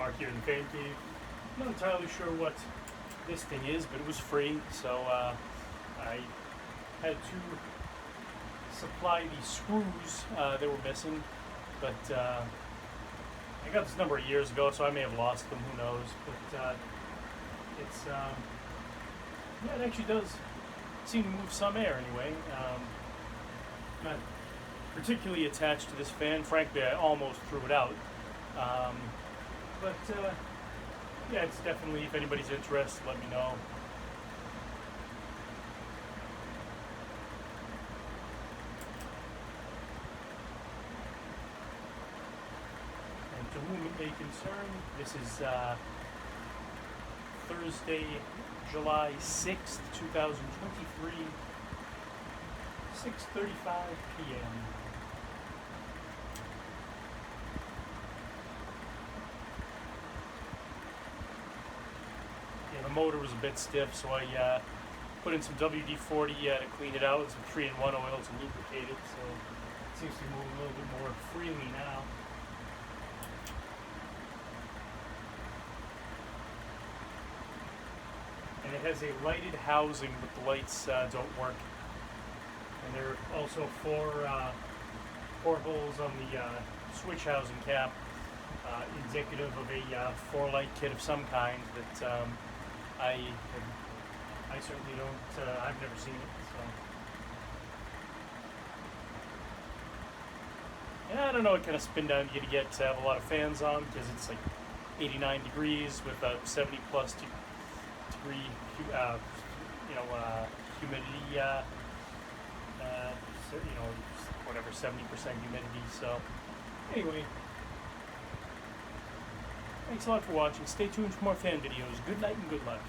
Mark here in the Fan Cave. I'm not entirely sure what this thing is, but it was free, so I had to supply the screws that were missing. But I got this number of years ago, so I may have lost them. Who knows? But it's yeah, it actually does seem to move some air anyway. Not particularly attached to this fan. Frankly, I almost threw it out. But yeah, it's definitely, if anybody's interested, let me know. And to whom it may concern, this is Thursday, July 6th, 2023, 6:35 p.m. Yeah, the motor was a bit stiff, so I put in some WD-40 to clean it out, and some 3-in-1 oil to lubricate it, so it seems to be moving a little bit more freely now. And it has a lighted housing, but the lights don't work. And there are also four holes on the switch housing cap, indicative of a 4-light kit of some kind that I certainly don't. I've never seen it. So, and I don't know what kind of spin down you're gonna get to have a lot of fans on, because it's like 89 degrees with a 70 plus degree humidity. Whatever, 70% humidity. So, anyway, thanks a lot for watching. Stay tuned for more fan videos. Good night and good luck.